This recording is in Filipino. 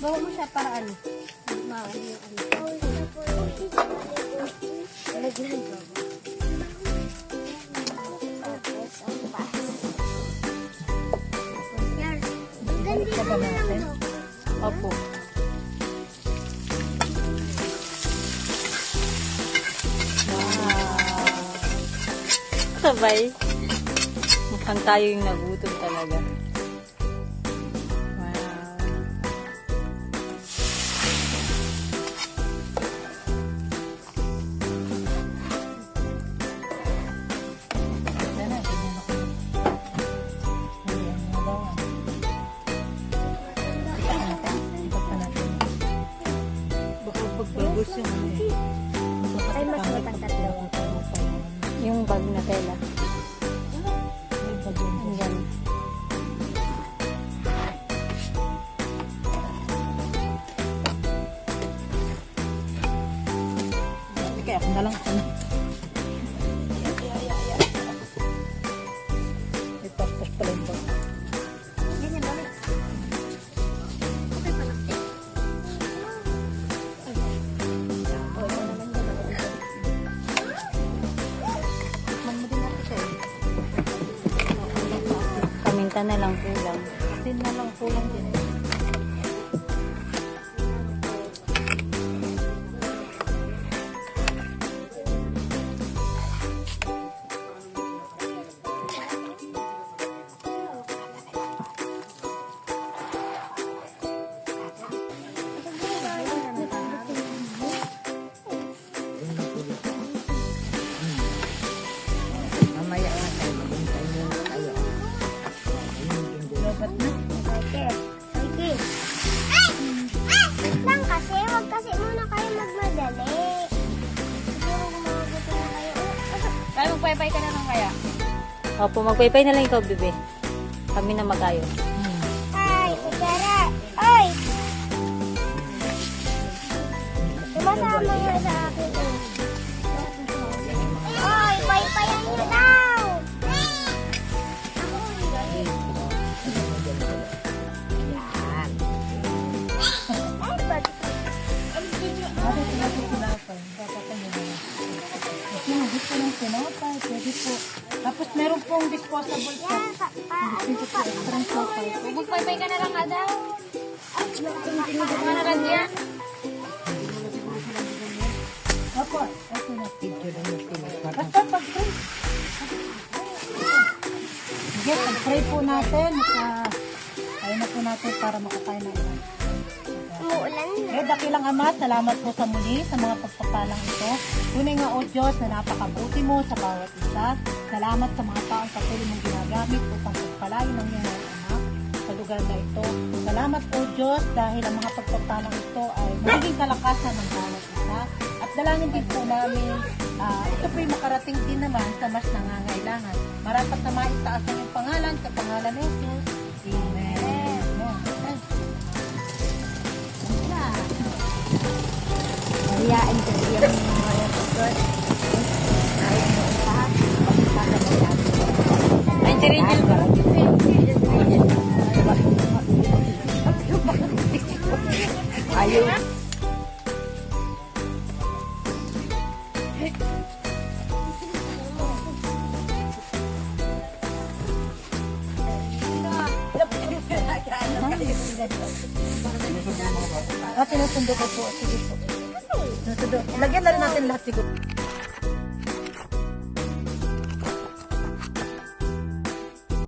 Bawa mo siya para ano? Maano yung ano. Lagyan ko. Tapos, ang pas. Yan. Ganda na natin. Opo. Wow. Sabay. Mukhang tayo yung nagutom talaga. Ay, mas matangkat daw. Yung bag na tela. Ayan. Kaya ako na lang. Ipaspas pala yung bag. Ganyan ba? Okay pala. Paminta na lang kulang. Asin na lang kulang din. Mamaya na tayo. Maghintay muna tayo. Dapat na. Okay. Okay. Lang kasi, wag kasi muna kayo magmadali. Siguro gumagutin na kayo. Kaya magpaypay ka na lang kaya? Opo, magpaypay na lang ikaw, bebe. Kami na mag-ayos. Ay, Ikara! Ay! Sumasama nga sa akin. Ay, paypayan nyo daw! Ay, pag... Bakit natin sinapay? Dapat ano na. Gusto ng sinapay. Pwede po. Tapos meron pong disposable Yan, cup. ano pa? Transfer. Magpaypay ka na lang, Ada. Ano na lang yan? Opo. Ito na. Basta pag-pray. Sige, pag-pray po natin. Kaya na po natin para makakain na ilan. Umuulan na. Dakilang Ama, salamat po sa muli sa mga pagpapalang ito. Tunay nga o Diyos na napakabuti mo sa bawat isa. Salamat sa mga taong patuloy mong ginagamit upang pagpalain ng iyong mga anak sa lugar na ito. Salamat po Diyos dahil ang mga pagpapalang ito ay magiging kalakasan ng bawat isa. At dalangin din po namin, ito po'y makarating din naman sa mas nangangailangan. Marapat na maitaas ang iyong pangalan sa pangalan ni Jesus. Amen. Amen. Hayaan ko yung mga pagod. Kahit mo isa, pagpapagal na natin. Ay, Rinjil ba? Ayaw. Tinutundo ko po. Sige po. Lagyan na rin natin lahat siguro.